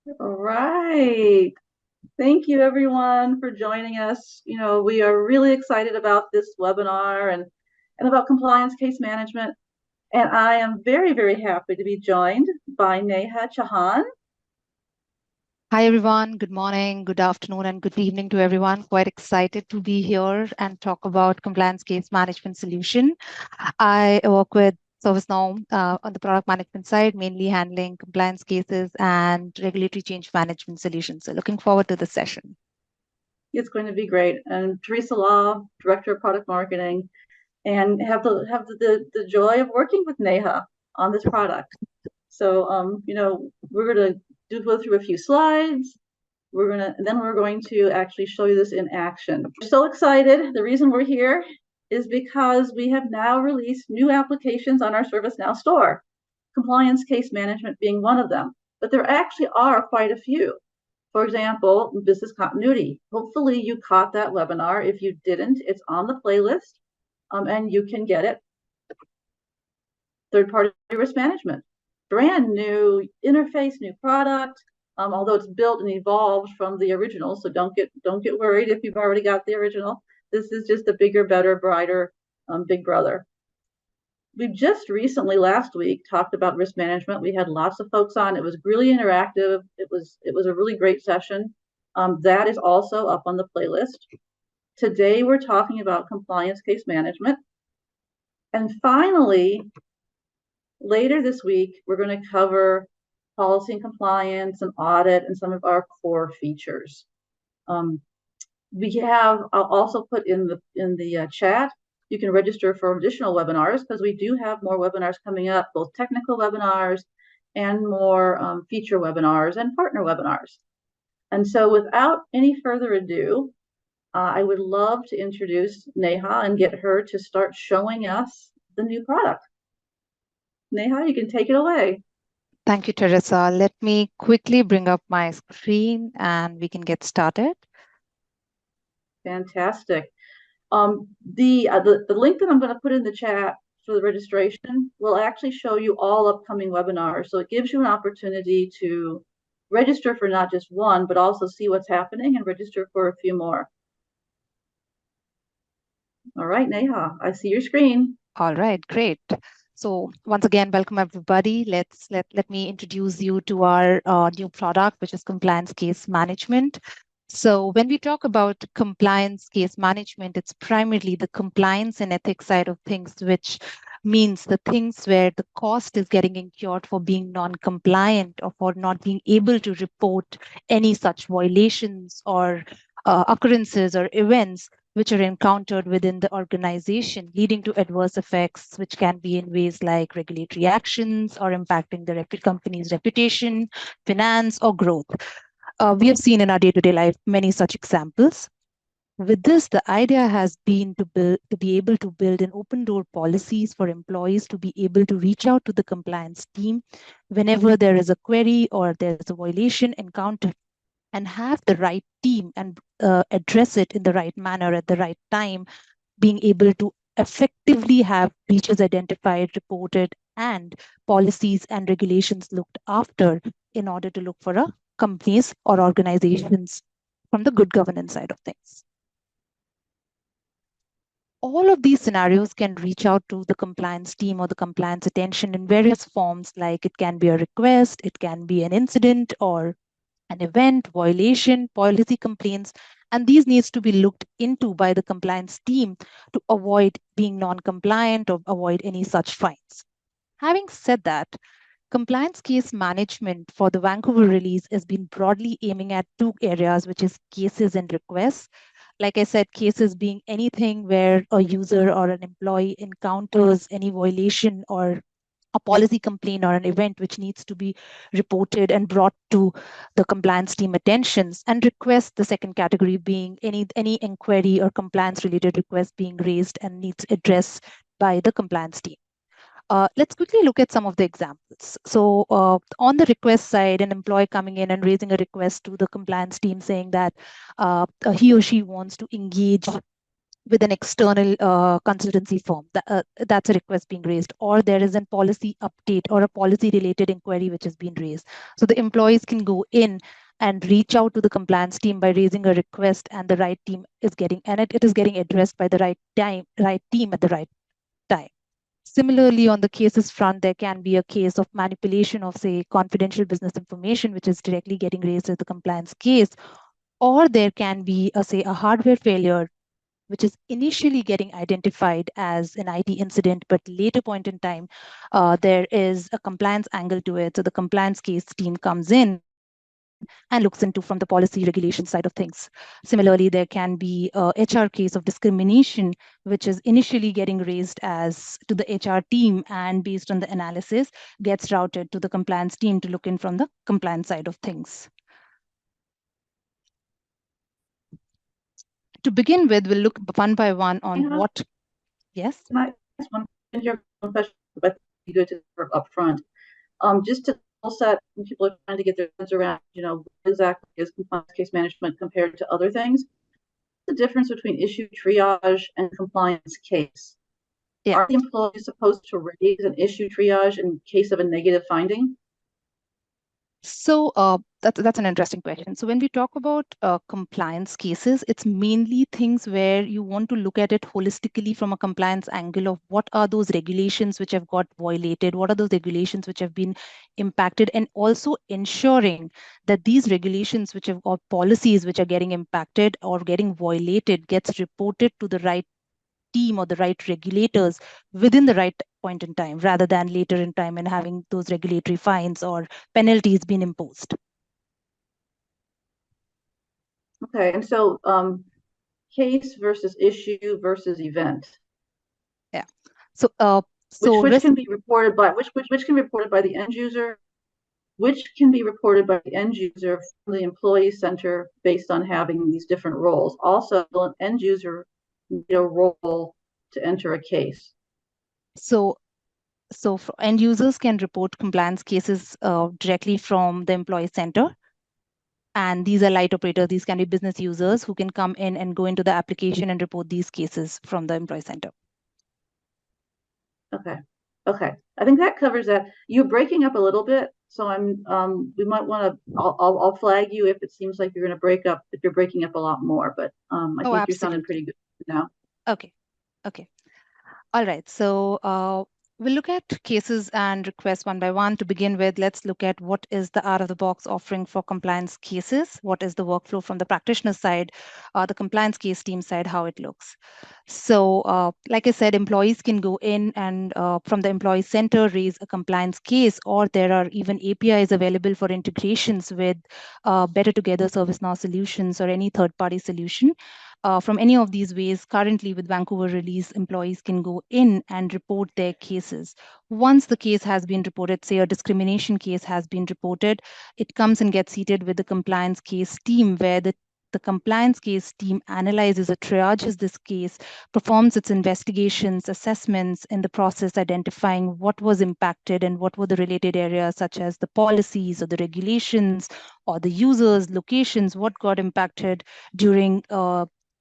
All right. Thank you everyone for joining us. We are really excited about this webinar and about compliance case management. And I am very, very happy to be joined by Neha Chauhan. Hi, everyone. Good morning, good afternoon, and good evening to everyone. Quite excited to be here and talk about compliance case management solution. I work with ServiceNow on the product management side, mainly handling compliance cases and regulatory change management solutions. So looking forward to the session. It's going to be great. And Teresa Law, Director of Product Marketing, and have the joy of working with Neha on this product. So, we're going to go through a few slides. We're going to actually show you this in action. We're so excited. The reason we're here is because we have now released new applications on our ServiceNow store, compliance case management being one of them. But there actually are quite a few. For example, business continuity. Hopefully you caught that webinar. If you didn't, it's on the playlist, and you can get it. Third-party risk management, brand new interface, new product, although it's built and evolved from the original. So don't get worried if you've already got the original. This is just a bigger, better, brighter big brother. We just recently, last week, talked about risk management. We had lots of folks on. It was really interactive. It was a really great session. That is also up on the playlist. Today, we're talking about compliance case management. And finally, later this week, we're going to cover policy and compliance and audit and some of our core features. I'll also put in the chat, you can register for additional webinars because we do have more webinars coming up, both technical webinars and more feature webinars and partner webinars. And so without any further ado, I would love to introduce Neha and get her to start showing us the new product. Neha, you can take it away. Thank you, Teresa. Let me quickly bring up my screen and we can get started. Fantastic. The link that I'm going to put in the chat for the registration will actually show you all upcoming webinars. So it gives you an opportunity to register for not just one, but also see what's happening and register for a few more. All right, Neha, I see your screen. All right, great. So once again, welcome everybody. Let me introduce you to our new product, which is compliance case management. So when we talk about compliance case management, it's primarily the compliance and ethics side of things, which means the things where the cost is getting incurred for being non-compliant or for not being able to report any such violations or occurrences or events which are encountered within the organization, leading to adverse effects, which can be in ways like regulatory actions or impacting the company's reputation, finance, or growth. We have seen in our day-to-day life many such examples. With this, the idea has been to be able to build an open door policies for employees to be able to reach out to the compliance team whenever there is a query or there's a violation encountered, and have the right team and address it in the right manner at the right time, being able to effectively have breaches identified, reported, and policies and regulations looked after in order to look for a companies or organizations from the good governance side of things. All of these scenarios can reach out to the compliance team or the compliance attention in various forms, like it can be a request, it can be an incident or an event, violation, policy complaints, and these needs to be looked into by the compliance team to avoid being non-compliant or avoid any such fines. Having said that, compliance case management for the Vancouver release has been broadly aiming at two areas, which is cases and requests. Like I said, cases being anything where a user or an employee encounters any violation or a policy complaint or an event which needs to be reported and brought to the compliance team attentions, and requests, the second category, being any inquiry or compliance related request being raised and needs addressed by the compliance team. Let's quickly look at some of the examples. So on the request side, an employee coming in and raising a request to the compliance team saying that he or she wants to engage with an external consultancy firm. That's a request being raised, or there is a policy update or a policy related inquiry which has been raised. So the employees can go in and reach out to the compliance team by raising a request, and the right team is getting, and it is getting addressed by the right team at the right time. Similarly, on the cases front, there can be a case of manipulation of, say, confidential business information, which is directly getting raised as the compliance case, or there can be, say, a hardware failure which is initially getting identified as an IT incident, but later point in time, there is a compliance angle to it. So the compliance case team comes in and looks into from the policy regulation side of things. Similarly, there can be a HR case of discrimination, which is initially getting raised as to the HR team, and based on the analysis, gets routed to the compliance team to look in from the compliance side of things. To begin with, we'll look one by one on what. Yes. Can I ask one question, but good to up front. Just to set when people are trying to get their heads around, what exactly is compliance case management compared to other things? What's the difference between issue triage and compliance case? Yeah. Are the employees supposed to raise an issue triage in case of a negative finding? So that's an interesting question. So when we talk about compliance cases, it's mainly things where you want to look at it holistically from a compliance angle of what are those regulations which have got violated, what are those regulations which have been impacted, and also ensuring that these regulations which have got policies which are getting impacted or getting violated gets reported to the right team or the right regulators within the right point in time, rather than later in time and having those regulatory fines or penalties being imposed. Okay, and so case versus issue versus event. Yeah. So which can be reported by which can be reported by the end user, which can be reported by the end user from the employee center based on having these different roles. Also, an end user need a role to enter a case. So end users can report compliance cases directly from the employee center. And these are light operators. These can be business users who can come in and go into the application and report these cases from the employee center. Okay. Okay. I think that covers that. You're breaking up a little bit, so we might want to. I'll flag you if it seems like you're going to break up. If you're breaking up a lot more, but I think absolutely. you're sounding pretty good now. Okay. All right. So we'll look at cases and requests one by one. To begin with, let's look at what is the out-of-the-box offering for compliance cases. What is the workflow from the practitioner side, the compliance case team side, how it looks. So like I said, employees can go in and from the employee center raise a compliance case, or there are even APIs available for integrations with Better Together ServiceNow solutions or any third-party solution. From any of these ways, currently with Vancouver release, employees can go in and report their cases. Once the case has been reported, say a discrimination case has been reported, it comes and gets seated with the compliance case team, where the compliance case team analyzes or triages this case, performs its investigations, assessments, in the process identifying what was impacted and what were the related areas, such as the policies or the regulations or the users, locations, what got impacted during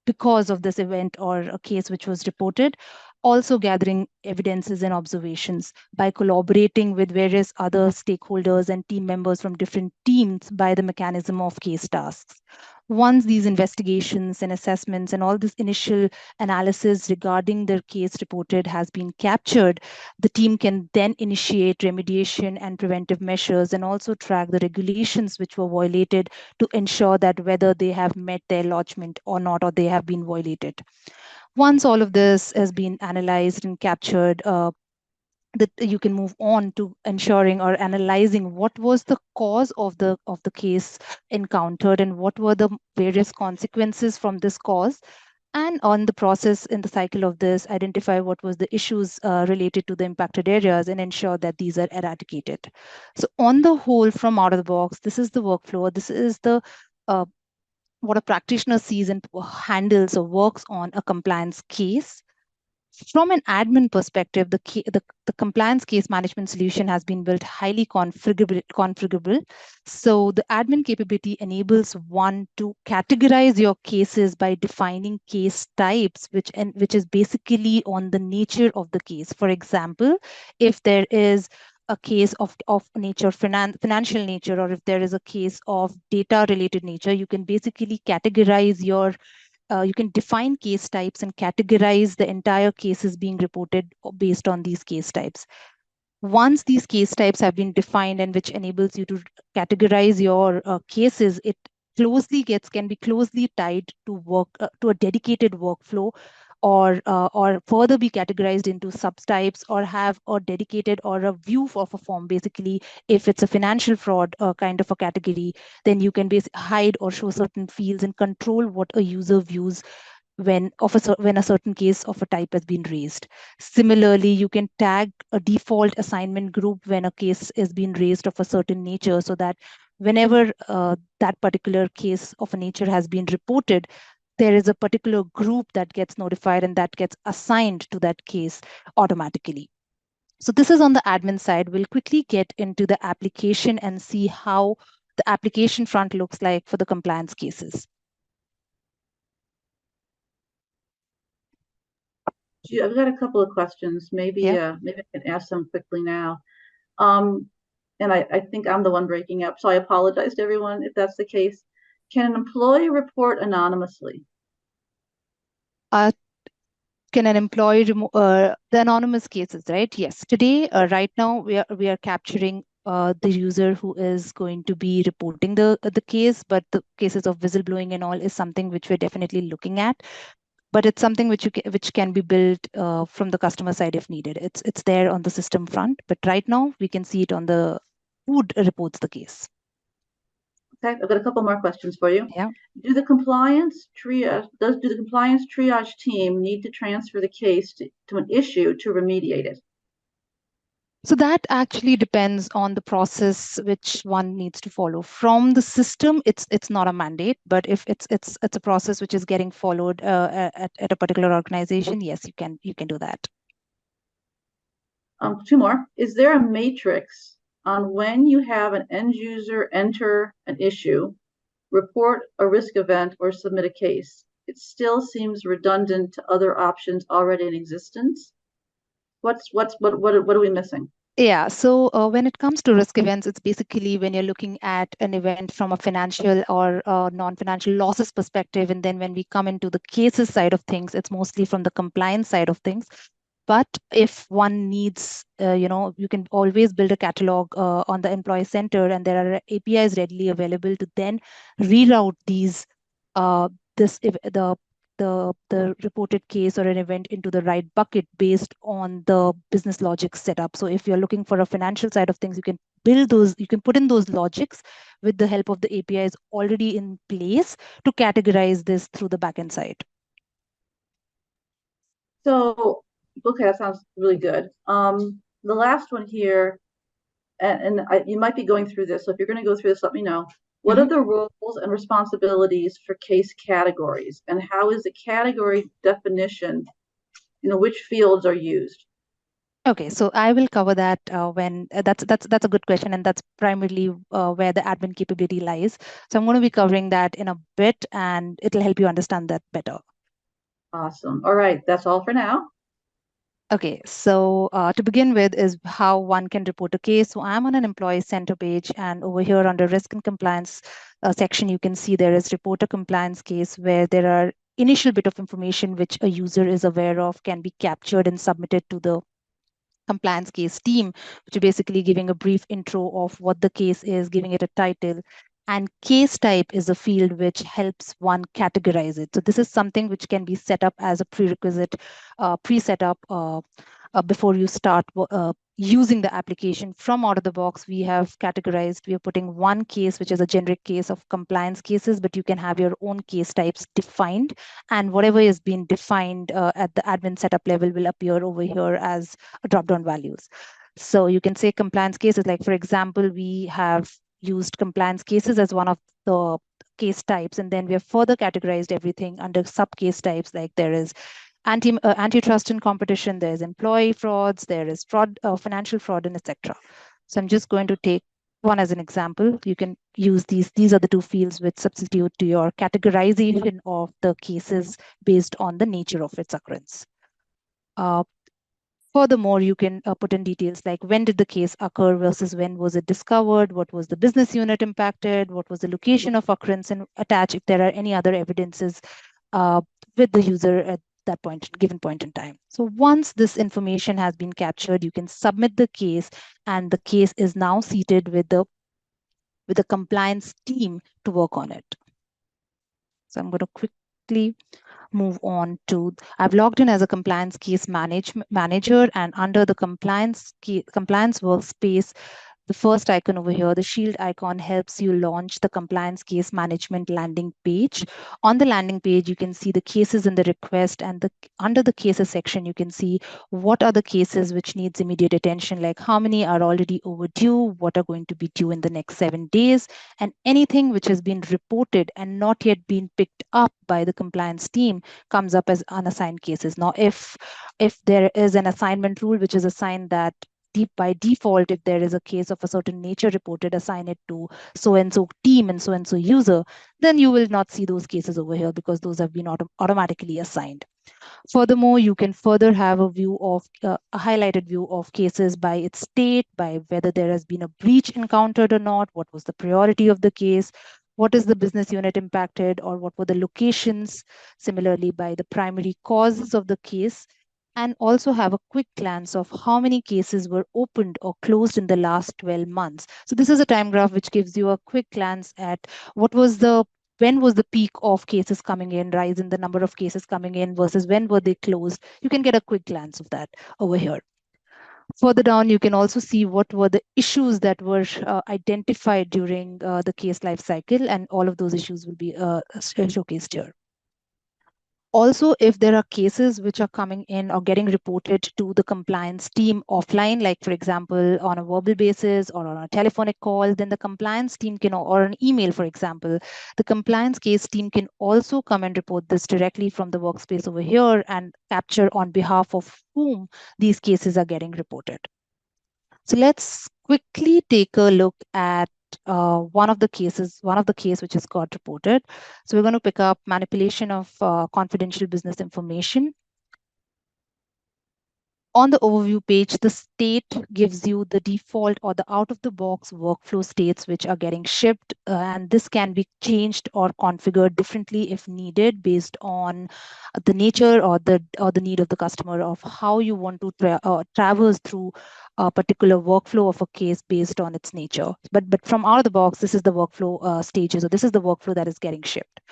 because of this event or a case which was reported. Also gathering evidences and observations by collaborating with various other stakeholders and team members from different teams by the mechanism of case tasks. Once these investigations and assessments and all this initial analysis regarding their case reported has been captured, the team can then initiate remediation and preventive measures, and also track the regulations which were violated to ensure that whether they have met their lodgement or not, or they have been violated. Once all of this has been analyzed and captured, that you can move on to ensuring or analyzing what was the cause of the case encountered and what were the various consequences from this cause, and on the process in the cycle of this, identify what was the issues related to the impacted areas and ensure that these are eradicated. So on the whole, from out of the box, this is the workflow. This is the what a practitioner sees and handles or works on a compliance case. From an admin perspective, the compliance case management solution has been built highly configurable. So the admin capability enables one to categorize your cases by defining case types, which is basically on the nature of the case. For example, if there is a case of nature, financial nature, or if there is a case of data related nature, you can basically categorize you can define case types and categorize the entire cases being reported based on these case types. Once these case types have been defined, and which enables you to categorize your cases, it can be closely tied to to a dedicated workflow, or further be categorized into subtypes, or have a dedicated or a view of a form. Basically, if it's a financial fraud kind of a category, then you can hide or show certain fields and control what a user views when a certain case of a type has been raised. Similarly, you can tag a default assignment group when a case is being raised of a certain nature, so that whenever that particular case of a nature has been reported, there is a particular group that gets notified and that gets assigned to that case automatically. So this is on the admin side. We'll quickly get into the application and see how the application front looks like for the compliance cases. I've got a couple of questions. Maybe Yeah. maybe I can ask them quickly now. Um, and I think I'm the one breaking up, so I apologize to everyone if that's the case. Can an employee report anonymously? Can an employee remove the anonymous cases, right? Yes. Today, right now, we are capturing the user who is going to be reporting the case, but the cases of whistleblowing and all is something which we're definitely looking at. But it's something which can be built from the customer side if needed. It's there on the system front, but right now we can see it on the who reports the case. Okay, I've got a couple more questions for you. Yeah. Do the compliance triage team need to transfer the case to an issue to remediate it? So that actually depends on the process which one needs to follow. From the system, it's not a mandate, but if it's a process which is getting followed at a particular organization, yes, you can do that. Two more. Is there a matrix on when you have an end user enter an issue, report a risk event, or submit a case? It still seems redundant to other options already in existence. What are we missing? Yeah, so when it comes to risk events, it's basically when you're looking at an event from a financial or non-financial losses perspective. And then when we come into the cases side of things, it's mostly from the compliance side of things. But if one needs, you can always build a catalog on the employee center, and there are APIs readily available to then reroute these, this the reported case or an event into the right bucket based on the business logic setup. So if you're looking for a financial side of things, you can put in those logics with the help of the APIs already in place to categorize this through the backend side. So, okay, that sounds really good. The last one here, you might be going through this, so if you're going to go through this, let me know. What are the roles and responsibilities for case categories, and how is the category definition, which fields are used? Okay, so I will cover that when that's a good question, and that's primarily where the admin capability lies. So I'm going to be covering that in a bit, and it'll help you understand that better. Awesome. All right, that's all for now. Okay, so to begin with is how one can report a case. So I'm on an employee center page, and over here under risk and compliance section, you can see there is report a compliance case, where there are initial bit of information which a user is aware of can be captured and submitted to the compliance case team, which is basically giving a brief intro of what the case is, giving it a title. And case type is a field which helps one categorize it. So this is something which can be set up as a prerequisite, pre-setup before you start using the application. From out of the box, we are putting one case, which is a generic case of compliance cases, but you can have your own case types defined, and whatever is being defined at the admin setup level will appear over here as drop-down values. So you can say compliance cases, like for example, we have used compliance cases as one of the case types, and then we have further categorized everything under sub case types, like there is antitrust and competition, there's employee frauds, there is fraud, financial fraud, and etc. So I'm just going to take one as an example. You can use these are the two fields which substitute to your categorization of the cases based on the nature of its occurrence. Furthermore, you can put in details like when did the case occur versus when was it discovered, what was the business unit impacted, what was the location of occurrence, and attach if there are any other evidences with the user at that given point in time. So once this information has been captured, you can submit the case, and the case is now seated with the compliance team to work on it. So I'm going to quickly move on to, I've logged in as a compliance case manager, and under the compliance workspace, the first icon over here, the shield icon, helps you launch the compliance case management landing page. On the landing page, you can see the cases in the request, and under the cases section, you can see what are the cases which needs immediate attention, like how many are already overdue, what are going to be due in the next 7 days, and anything which has been reported and not yet been picked up by the compliance team comes up as unassigned cases. Now, if there is an assignment rule which is assigned that by default, if there is a case of a certain nature reported, assign it to so-and-so team and so-and-so user, then you will not see those cases over here because those have been automatically assigned. Furthermore, you can further have a view of a highlighted view of cases by its state, by whether there has been a breach encountered or not, what was the priority of the case, what is the business unit impacted, or what were the locations, similarly by the primary causes of the case, and also have a quick glance of how many cases were opened or closed in the last 12 months. So this is a time graph which gives you a quick glance at when was the peak of cases coming in, rise in the number of cases coming in versus when were they closed. You can get a quick glance of that over here. Further down, you can also see what were the issues that were identified during the case life cycle, and all of those issues will be showcased here. Also, if there are cases which are coming in or getting reported to the compliance team offline, like for example, on a verbal basis or on a telephonic call, then the compliance team can, or an email, for example, the compliance case team can also come and report this directly from the workspace over here and capture on behalf of whom these cases are getting reported. So let's quickly take a look at one of the case which has got reported. So we're going to pick up manipulation of confidential business information. On the overview page, the state gives you the default or the out-of-the-box workflow states which are getting shipped, and this can be changed or configured differently if needed based on the nature or the need of the customer of how you want to traverse through a particular workflow of a case based on its nature. But from out of the box, this is the workflow stages, or this is the workflow that is getting shipped.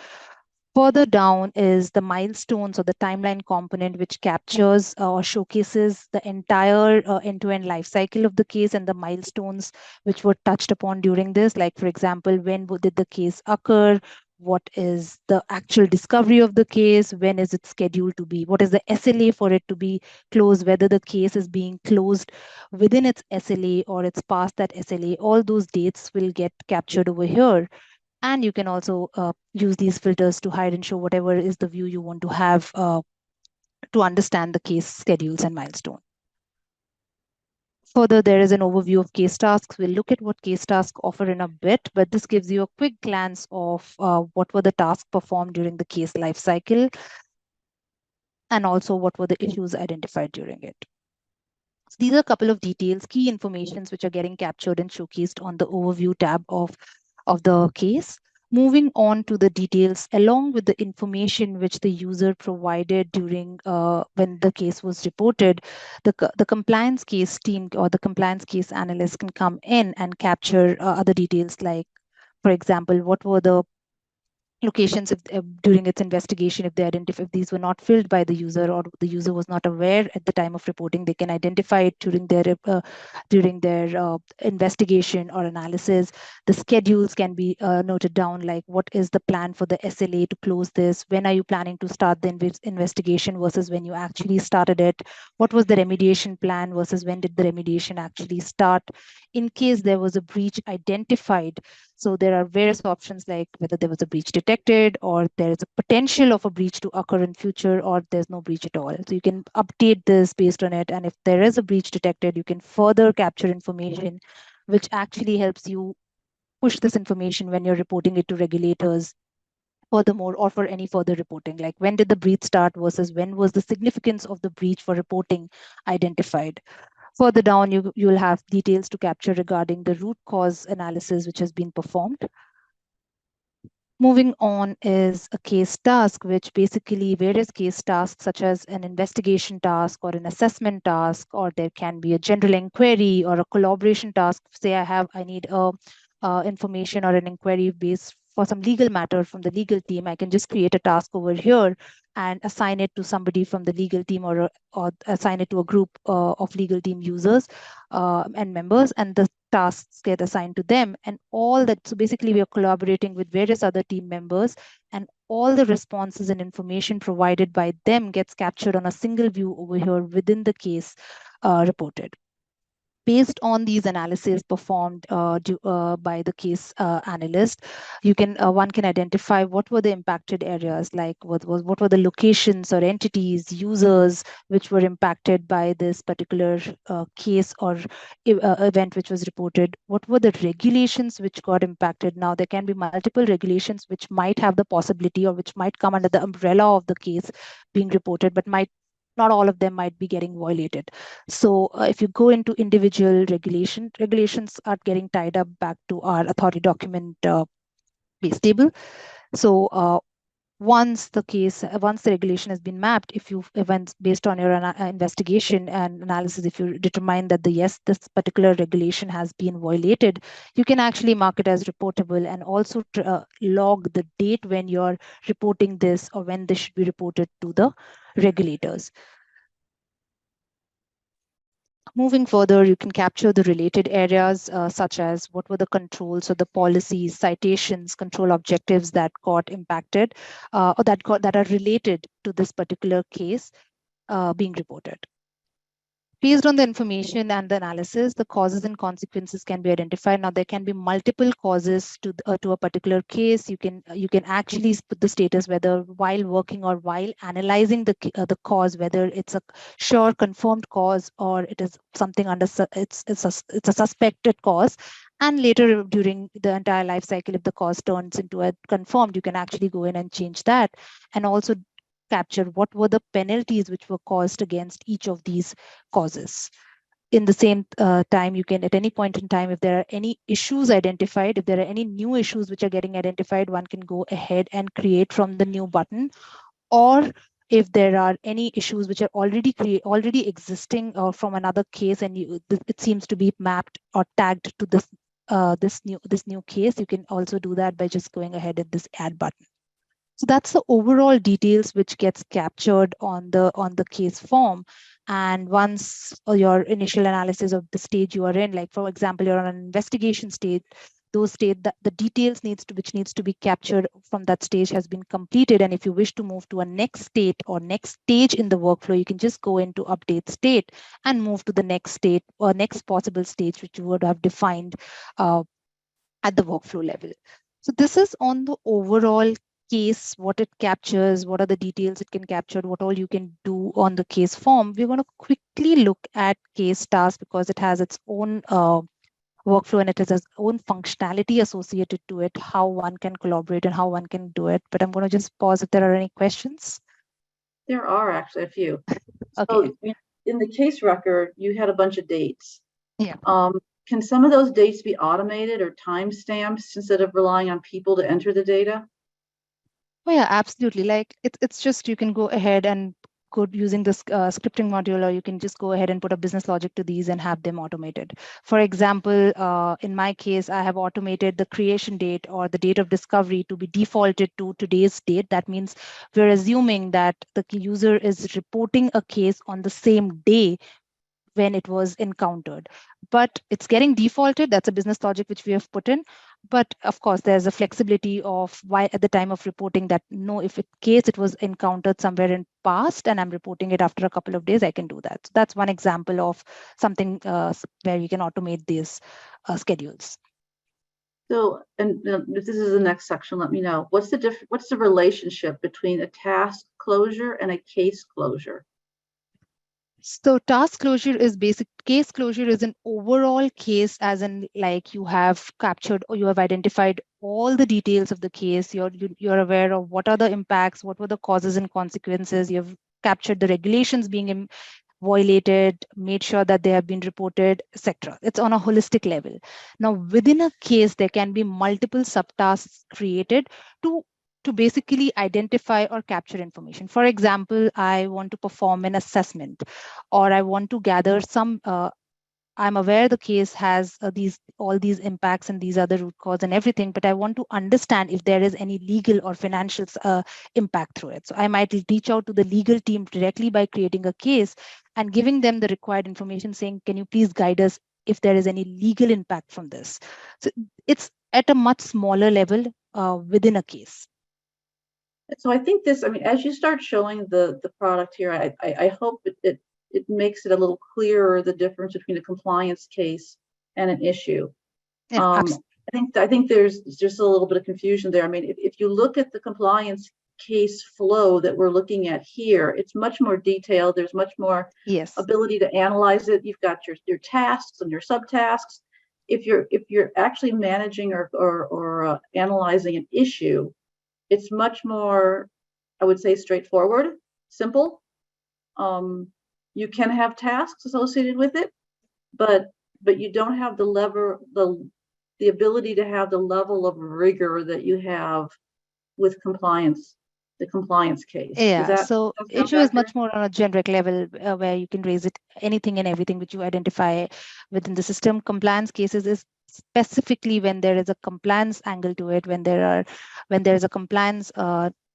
Further down is the milestones or the timeline component, which captures or showcases the entire end-to-end life cycle of the case and the milestones which were touched upon during this. Like, for example, when did the case occur? What is the actual discovery of the case? When is it scheduled to be? What is the SLA for it to be closed? Whether the case is being closed within its SLA or it's past that SLA. All those dates will get captured over here. And you can also use these filters to hide and show whatever is the view you want to have to understand the case schedules and milestone. Further, there is an overview of case tasks. We'll look at what case tasks offer in a bit, but this gives you a quick glance of what were the tasks performed during the case life cycle, and also what were the issues identified during it. So these are a couple of details, key informations which are getting captured and showcased on the overview tab of the case. Moving on to the details, along with the information which the user provided during when the case was reported, the compliance case team or the compliance case analyst can come in and capture other details, like, for example, what were the locations during its investigation. If they identify, if these were not filled by the user or the user was not aware at the time of reporting, they can identify it during their investigation or analysis. The schedules can be noted down, like what is the plan for the SLA to close this, when are you planning to start the investigation versus when you actually started it, what was the remediation plan versus when did the remediation actually start. in case there was a breach identified. So there are various options like whether there was a breach detected, or there is a potential of a breach to occur in future, or there's no breach at all. So you can update this based on it. And if there is a breach detected, you can further capture information, which actually helps you push this information when you're reporting it to regulators furthermore, or for any further reporting, like when did the breach start versus when was the significance of the breach for reporting identified. Further down, you'll have details to capture regarding the root cause analysis which has been performed. Moving on is a case task, which basically various case tasks such as an investigation task or an assessment task, or there can be a general inquiry or a collaboration task. Say I need a information or an inquiry based for some legal matter from the legal team. I can just create a task over here and assign it to somebody from the legal team, or assign it to a group of legal team users and members, and the tasks get assigned to them, and all that. So basically we are collaborating with various other team members, and all the responses and information provided by them gets captured on a single view over here within the case reported. Based on these analyses performed by the case analyst, one can identify what were the impacted areas, like what were the locations or entities, users which were impacted by this particular case or event which was reported. What were the regulations which got impacted? Now there can be multiple regulations which might have the possibility, or which might come under the umbrella of the case being reported, but might not all of them might be getting violated. So if you go into individual regulations are getting tied up back to our authority document base table. So once the regulation has been mapped, if you events based on your investigation and analysis, if you determine that yes, this particular regulation has been violated, you can actually mark it as reportable, and also log the date when you're reporting this, or when this should be reported to the regulators. Moving further, you can capture the related areas such as what were the controls or the policies, citations, control objectives that got impacted, or that are related to this particular case being reported. Based on the information and the analysis, the causes and consequences can be identified. Now, there can be multiple causes to a particular case. You can actually put the status whether while working or while analyzing the cause, whether it's a sure confirmed cause, or it is something under it's a suspected cause. And later during the entire life cycle, if the cause turns into a confirmed, you can actually go in and change that, and also capture what were the penalties which were caused against each of these causes. In the same time, you can, at any point in time, if there are any issues identified, if there are any new issues which are getting identified, one can go ahead and create from the new button. Or if there are any issues which are already existing from another case, and it seems to be mapped or tagged to this new case, you can also do that by just going ahead at this add button. So that's the overall details which gets captured on the case form. And once your initial analysis of the stage you are in, like for example, you're on an investigation stage, those state that the details which needs to be captured from that stage has been completed. And if you wish to move to a next state or next stage in the workflow, you can just go into update state and move to the next state or next possible stage which you would have defined at the workflow level. So this is on the overall case, what it captures, what are the details it can capture, what all you can do on the case form. We're going to quickly look at case task because it has its own workflow and it has its own functionality associated to it, how one can collaborate and how one can do it. But I'm going to just pause if there are any questions. There are actually a few. Okay. So in the case record, you had a bunch of dates. Yeah. Can some of those dates be automated or time stamped instead of relying on people to enter the data? Oh yeah, absolutely. Like it's just you can go ahead and go using this scripting module, or you can just go ahead and put a business logic to these and have them automated. For example, in my case, I have automated the creation date or the date of discovery to be defaulted to today's date. That means we're assuming that the user is reporting a case on the same day when it was encountered. But it's getting defaulted. That's a business logic which we have put in. But of course, there's a flexibility of why at the time of reporting that no, if in case it was encountered somewhere in past and I'm reporting it after a couple of days, I can do that. So that's one example of something where you can automate these schedules. So, and if this is the next section, let me know. What's the relationship between a task closure and a case closure? So task closure is basic. Case closure is an overall case, as in like you have captured or you have identified all the details of the case. You're aware of what are the impacts, what were the causes and consequences. You've captured the regulations being violated, made sure that they have been reported, etc. It's on a holistic level. Now, within a case, there can be multiple subtasks created to basically identify or capture information. For example, I want to perform an assessment, or I want to gather some I'm aware the case has all these impacts and these other root cause and everything, but I want to understand if there is any legal or financial impact through it. So I might reach out to the legal team directly by creating a case and giving them the required information saying, can you please guide us if there is any legal impact from this? So it's at a much smaller level within a case. So I think this, I mean, as you start showing the product here, I hope it makes it a little clearer the difference between a compliance case and an issue. Yeah, I think there's just a little bit of confusion there. I mean, if you look at the compliance case flow that we're looking at here, it's much more detailed. There's much more ability to analyze it. You've got your tasks and your subtasks. If you're actually managing or analyzing an issue, it's much more, I would say, straightforward, simple. You can have tasks associated with it, but you don't have the ability to have the level of rigor that you have with compliance, the compliance case. Yeah, so issue is much more on a generic level where you can raise it anything and everything which you identify within the system. Compliance cases is specifically when there is a compliance angle to it, when there is a compliance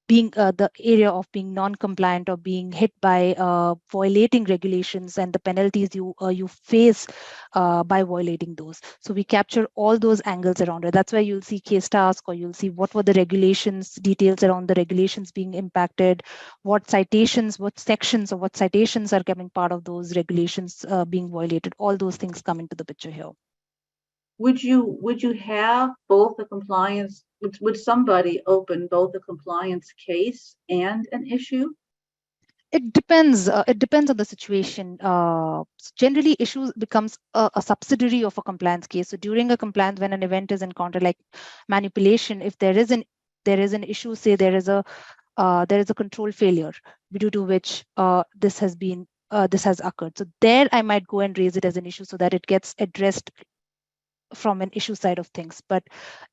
being the area of being non-compliant or being hit by violating regulations and the penalties you face by violating those. So we capture all those angles around it. That's why you'll see case task, or you'll see what were the regulations, details around the regulations being impacted, what citations, what sections or what citations are coming part of those regulations being violated. All those things come into the picture here. Would you have both a compliance? Would somebody open both a compliance case and an issue? It depends. It depends on the situation. Generally, issues becomes a subsidiary of a compliance case. So during a compliance, when an event is encountered, like manipulation, if there is an issue, say there is a control failure due to which this has occurred. So there, I might go and raise it as an issue so that it gets addressed from an issue side of things. But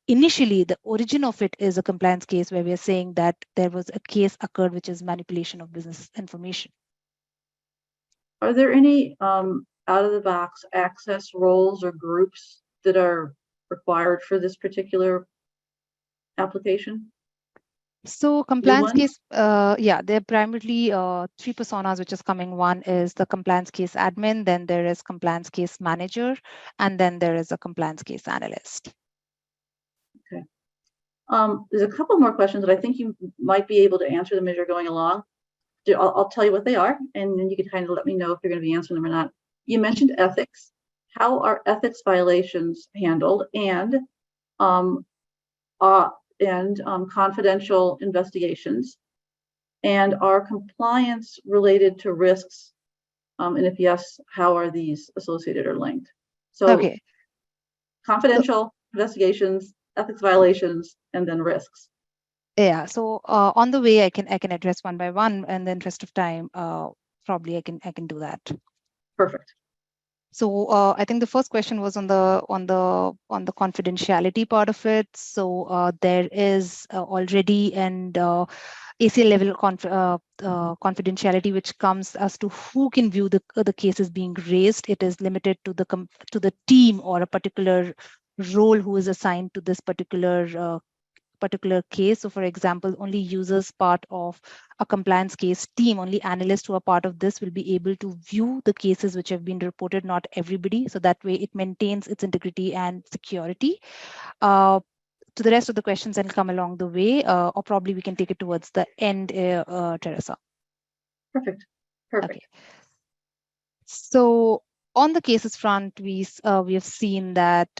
initially, the origin of it is a compliance case where we are saying that there was a case occurred, which is manipulation of business information. Are there any out-of-the-box access roles or groups that are required for this particular application? So compliance case, there are primarily three personas which is coming. One is the compliance case admin, then there is compliance case manager, and then there is a compliance case analyst. Okay. There's a couple more questions that I think you might be able to answer them as you're going along. I'll tell you what they are, and then you can kind of let me know if you're going to be answering them or not. You mentioned ethics. How are ethics violations handled, and confidential investigations, and are compliance related to risks? And if yes, how are these associated or linked? So, confidential investigations, ethics violations, and then risks. Yeah. So on the way, I can address one by one, and in the interest of time, probably I can do that. Perfect. So I think the first question was on the confidentiality part of it. So there is already an ACL level confidentiality which comes as to who can view the cases being raised. It is limited to the team or a particular role who is assigned to this particular particular case. So for example, only users part of a compliance case team, only analysts who are part of this will be able to view the cases which have been reported, not everybody. So that way it maintains its integrity and security. To the rest of the questions that will come along the way, or probably we can take it towards the end, Teresa. Perfect. Perfect. Okay. So on the cases front, we have seen that,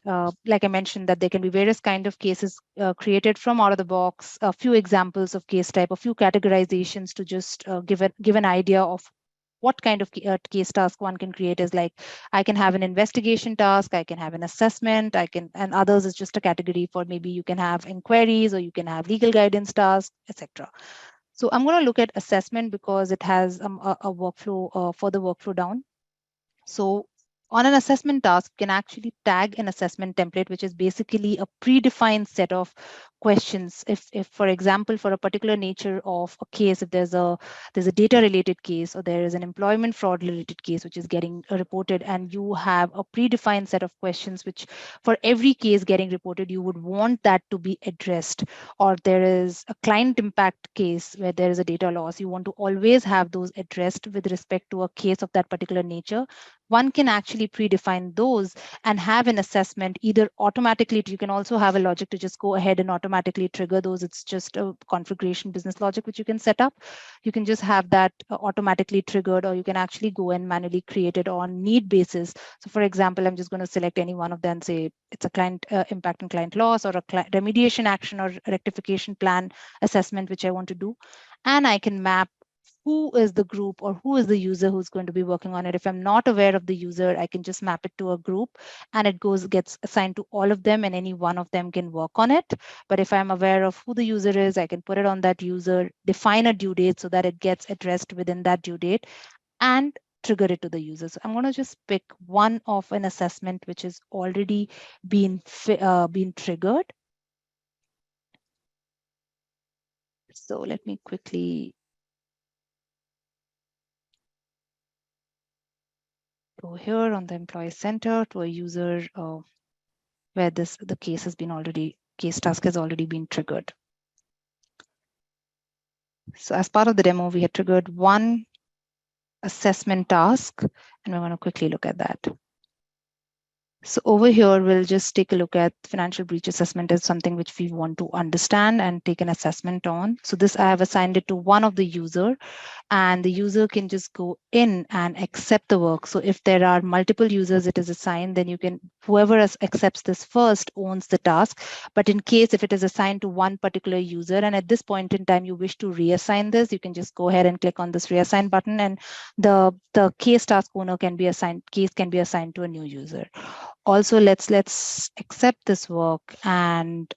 like I mentioned, that there can be various kind of cases created from out of the box. A few examples of case type, a few categorizations to just give an idea of what kind of case task one can create is like, I can have an investigation task, I can have an assessment, and others is just a category for maybe you can have inquiries or you can have legal guidance tasks, etc. So I'm going to look at assessment because it has a workflow, further workflow down. So on an assessment task, you can actually tag an assessment template, which is basically a predefined set of questions. If for example, for a particular nature of a case, if there's a data related case or there is an employment fraud related case which is getting reported, and you have a predefined set of questions which for every case getting reported, you would want that to be addressed. Or there is a client impact case where there is a data loss, you want to always have those addressed with respect to a case of that particular nature. One can actually predefine those and have an assessment either automatically. You can also have a logic to just go ahead and automatically trigger those. It's just a configuration business logic which you can set up. You can just have that automatically triggered, or you can actually go and manually create it on need basis. So for example, I'm just going to select any one of them, say it's a client impact and client loss, or a remediation action or rectification plan assessment which I want to do. And I can map who is the group or who is the user who's going to be working on it. If I'm not aware of the user, I can just map it to a group and it gets assigned to all of them, and any one of them can work on it. But if I'm aware of who the user is, I can put it on that user, define a due date so that it gets addressed within that due date, and trigger it to the user. So I'm going to just pick one of an assessment which has already been triggered. So let me quickly go here on the employee center to a user where the case task has already been triggered. So as part of the demo, we had triggered one assessment task, and we're going to quickly look at that. So over here, we'll just take a look at financial breach assessment as something which we want to understand and take an assessment on. So this I have assigned it to one of the user, and the user can just go in and accept the work. So if there are multiple users it is assigned, then whoever accepts this first owns the task. But in case if it is assigned to one particular user, and at this point in time you wish to reassign this, you can just go ahead and click on this reassign button, and the case task owner can be assigned to a new user. Also, let's accept this work and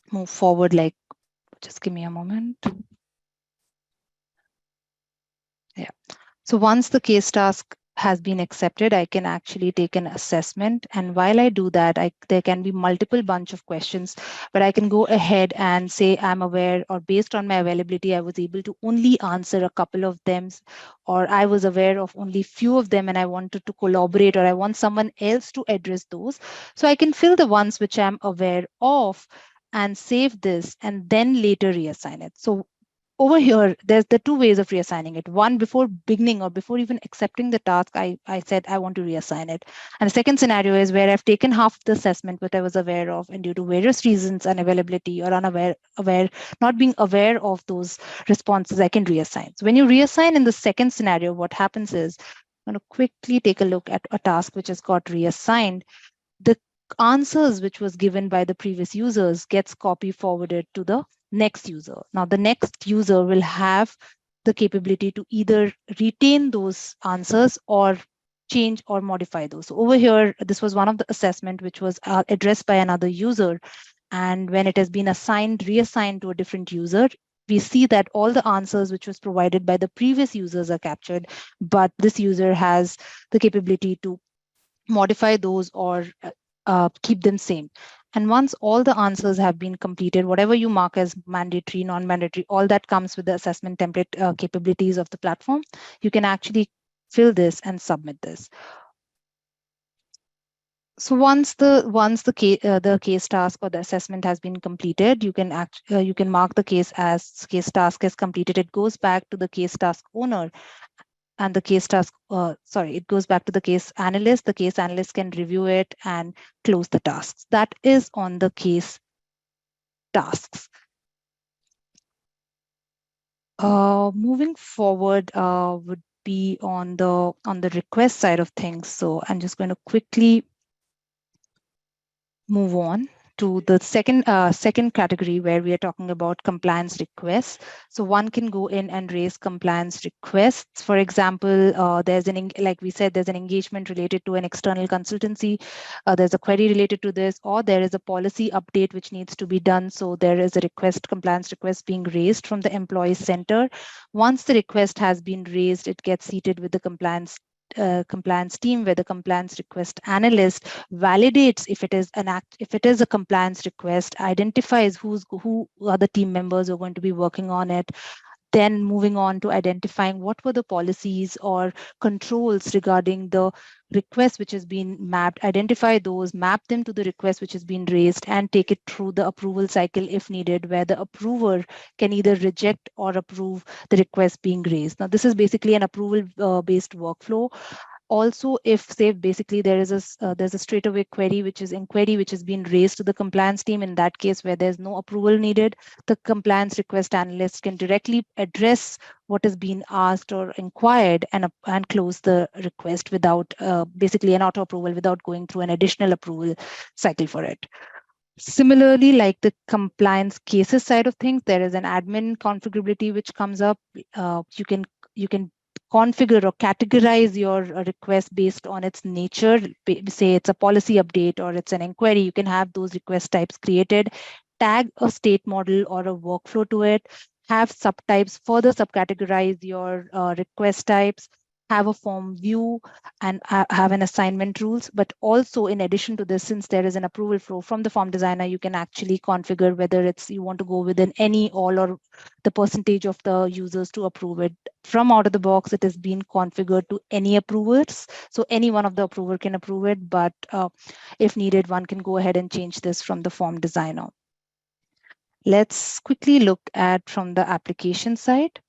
move forward. Like, just give me a moment. Yeah. So once the case task has been accepted, I can actually take an assessment. And while I do that, there can be multiple bunch of questions, but I can go ahead and say I'm aware, or based on my availability, I was able to only answer a couple of them, or I was aware of only few of them and I wanted to collaborate, or I want someone else to address those. So I can fill the ones which I'm aware of and save this and then later reassign it. So over here, there's the two ways of reassigning it. One, before beginning or before even accepting the task, I said I want to reassign it. And the second scenario is where I've taken half the assessment which I was aware of, and due to various reasons, unavailability or not being aware of those responses, I can reassign. So when you reassign in the second scenario, what happens is, I'm going to quickly take a look at a task which has got reassigned. The answers which was given by the previous users gets copy forwarded to the next user. Now the next user will have the capability to either retain those answers or change or modify those. So over here, this was one of the assessment which was addressed by another user. And when it has been reassigned to a different user, we see that all the answers which was provided by the previous users are captured, but this user has the capability to modify those or keep them same. And once all the answers have been completed, whatever you mark as mandatory, non-mandatory, all that comes with the assessment template capabilities of the platform, you can actually fill this and submit this. So once the case task or the assessment has been completed, you can mark the case as case task is completed. It goes back to the case task owner, and the case task it goes back to the case analyst. The case analyst can review it and close the tasks. That is on the case tasks. Moving forward would be on the request side of things. So I'm just going to quickly move on to the second category, where we are talking about compliance requests. So one can go in and raise compliance requests. For example, like we said, there's an engagement related to an external consultancy. There's a query related to this, or there is a policy update which needs to be done. So there is a compliance request being raised from the employee center. Once the request has been raised, it gets seated with the compliance team, where the compliance request analyst validates if it is a compliance request, identifies who are the team members who are going to be working on it, then moving on to identifying what were the policies or controls regarding the request which has been mapped, identify those, map them to the request which has been raised, and take it through the approval cycle if needed, where the approver can either reject or approve the request being raised. Now, this is basically an approval based workflow. Also, if say basically there's a straightaway query which has been raised to the compliance team, in that case where there's no approval needed, the compliance request analyst can directly address what has been asked or inquired and close the request without basically an auto approval, without going through an additional approval cycle for it. Similarly, like the compliance cases side of things, there is an admin configurability which comes up. You can configure or categorize your request based on its nature. Say it's a policy update or it's an inquiry. You can have those request types created, tag a state model or a workflow to it, have subtypes, further subcategorize your request types, have a form view, and have an assignment rules. But also, in addition to this, since there is an approval flow from the form designer, you can actually configure whether you want to go within any, all, or the percentage of the users to approve it. From out of the box, it has been configured to any approvers. So any one of the approver can approve it, but if needed, one can go ahead and change this from the form designer. Let's quickly look at from the application side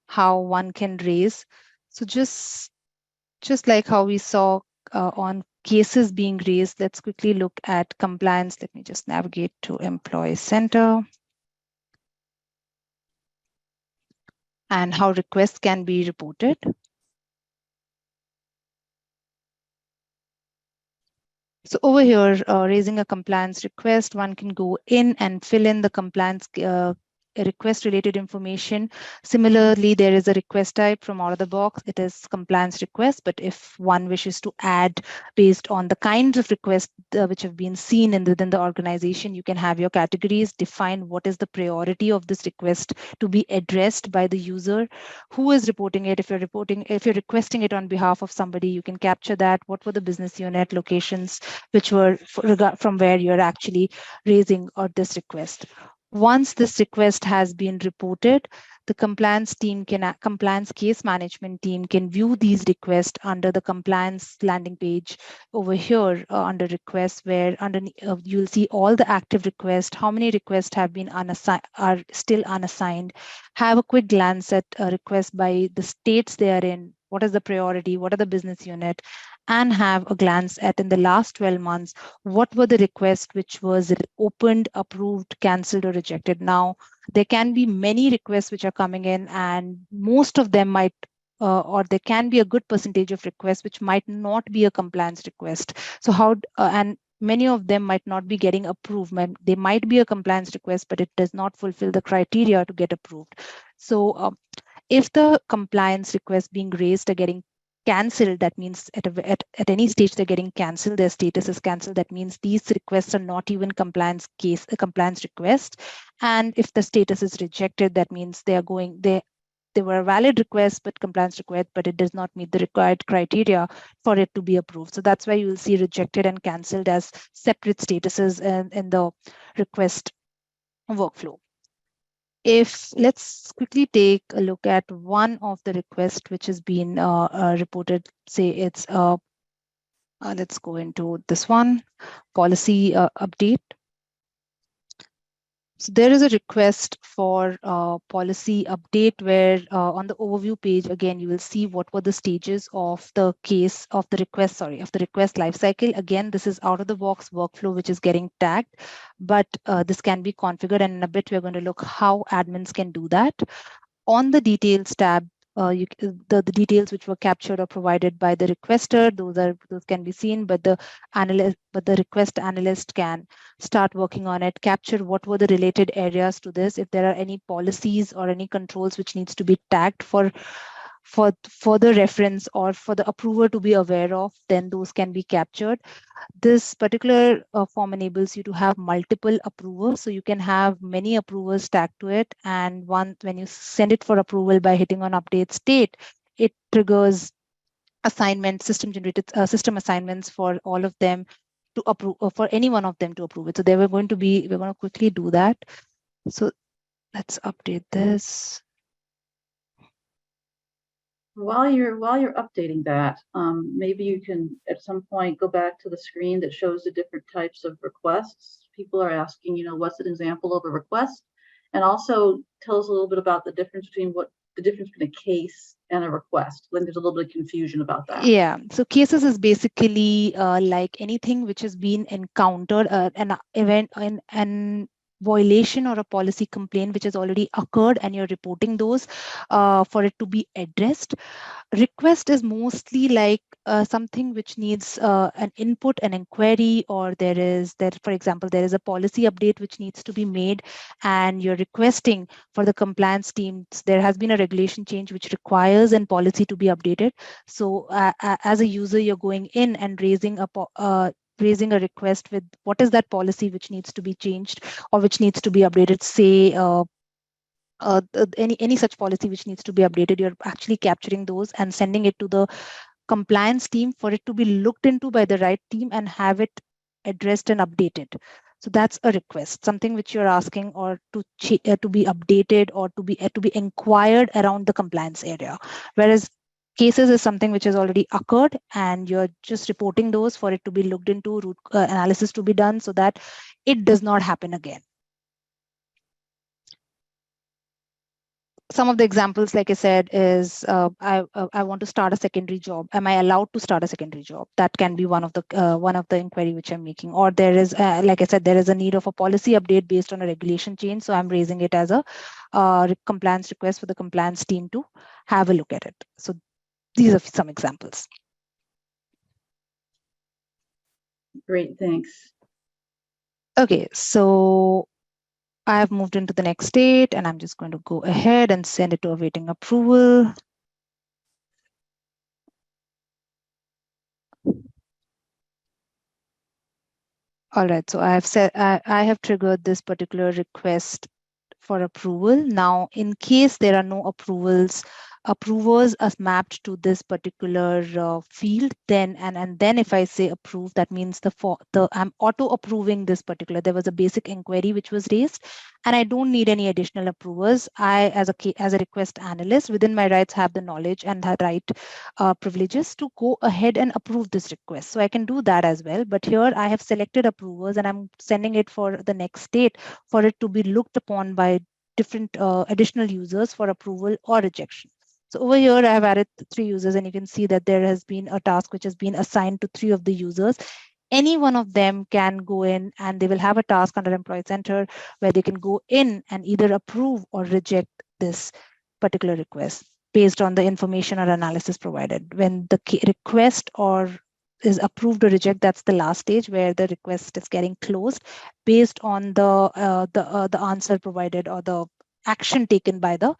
how one can raise. So just like how we saw on cases being raised, let's quickly look at compliance. Let me just navigate to Employee Center and how requests can be reported. So over here, raising a compliance request, one can go in and fill in the compliance request related information. Similarly, there is a request type from out of the box. It is compliance request, but if one wishes to add based on the kinds of requests which have been seen within the organization, you can have your categories, define what is the priority of this request to be addressed by the user, who is reporting it. If you're requesting it on behalf of somebody, you can capture that. What were the business unit locations which were from where you're actually raising or this request. Once this request has been reported, the compliance case management team can view these requests under the compliance landing page over here under requests, where you'll see all the active requests, how many requests have been are still unassigned. Have a quick glance at a request by the states they are in, what is the priority, what are the business unit, and have a glance at in the last 12 months, what were the requests which was opened, approved, cancelled, or rejected. Now, there can be many requests which are coming in, and most of them might or there can be a good percentage of requests which might not be a compliance request. So and many of them might not be getting approved. They might be a compliance request, but it does not fulfill the criteria to get approved. So if the compliance requests being raised are getting cancelled, that means at any stage they're getting cancelled, their status is cancelled. That means these requests are not even compliance request. And if the status is rejected, that means they were a valid request, but compliance required, but it does not meet the required criteria for it to be approved. So that's why you will see rejected and cancelled as separate statuses in the request workflow. Let's quickly take a look at one of the requests which has been reported. Say it's Let's go into this one, policy update. So there is a request for policy update where on the overview page, again, you will see what were the stages of the case of the request, of the request lifecycle. Again, this is out of the box workflow, which is getting tagged, but this can be configured. And in a bit, we're going to look how admins can do that. On the details tab, the details which were captured or provided by the requester, those can be seen, but the request analyst can start working on it, capture what were the related areas to this. If there are any policies or any controls which needs to be tagged for the reference or for the approver to be aware of, then those can be captured. This particular form enables you to have multiple approvers. So you can have many approvers tagged to it. And when you send it for approval by hitting on update state, it triggers system assignments for all of them to approve, for any one of them to approve it. So we're going to quickly do that. So let's update this. While you're updating that, maybe you can at some point go back to the screen that shows the different types of requests. People are asking, what's an example of a request, and also tell us a little bit about the difference between a case and a request. I think there's a little bit of confusion about that. Yeah, so cases is basically like anything which has been encountered, an event, an violation or a policy complaint which has already occurred, and you're reporting those for it to be addressed. Request is mostly like something which needs an input, an inquiry, or for example, there is a policy update which needs to be made, and you're requesting for the compliance teams. There has been a regulation change which requires a policy to be updated. So as a user, you're going in and raising a request with what is that policy which needs to be changed or which needs to be updated. Say any such policy which needs to be updated, you're actually capturing those and sending it to the compliance team for it to be looked into by the right team and have it addressed and updated. So that's a request, something which you're asking or to be updated or to be inquired around the compliance area. Whereas cases is something which has already occurred and you're just reporting those for it to be looked into, root analysis to be done so that it does not happen again. Some of the examples, like I said, is I want to start a secondary job. Am I allowed to start a secondary job? That can be one of the inquiry which I'm making. Or there is, like I said, there is a need of a policy update based on a regulation change. So I'm raising it as a compliance request for the compliance team to have a look at it. So these are some examples. Great, thanks. Okay, so I have moved into the next state and I'm just going to go ahead and send it to awaiting approval. All right, so I have triggered this particular request for approval. Now, in case there are no approvers are mapped to this particular field, then and then if I say approve, that means I'm auto approving this particular. There was a basic inquiry which was raised, and I don't need any additional approvers. I, as a request analyst, within my rights, have the knowledge and the right privileges to go ahead and approve this request. So I can do that as well. But here I have selected approvers and I'm sending it for the next state for it to be looked upon by different additional users for approval or rejection. So over here, I have added 3 users, and you can see that there has been a task which has been assigned to 3 of the users. Any one of them can go in and they will have a task under Employee Center where they can go in and either approve or reject this particular request based on the information or analysis provided. When the request or is approved or reject, that's the last stage where the request is getting closed based on the answer provided or the action taken by the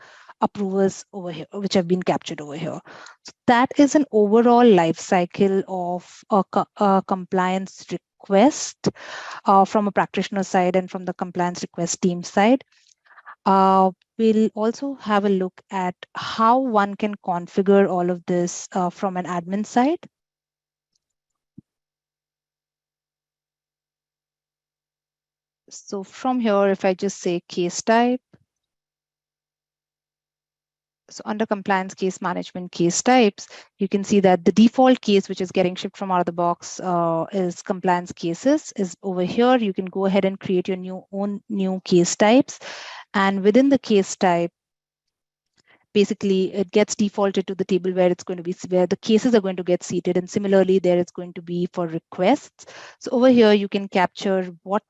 approvers over here, which have been captured over here. So that is an overall life cycle of a compliance request from a practitioner side and from the compliance request team side. We'll also have a look at how one can configure all of this from an admin side. So from here, if I just say case type, So under compliance case management case types, you can see that the default case, which is getting shipped from out of the box, is compliance cases is over here. You can go ahead and create your own new case types. And within the case type, basically it gets defaulted to the table where it's going to be, where the cases are going to get seated. And similarly, there it's going to be for requests. So over here, you can capture what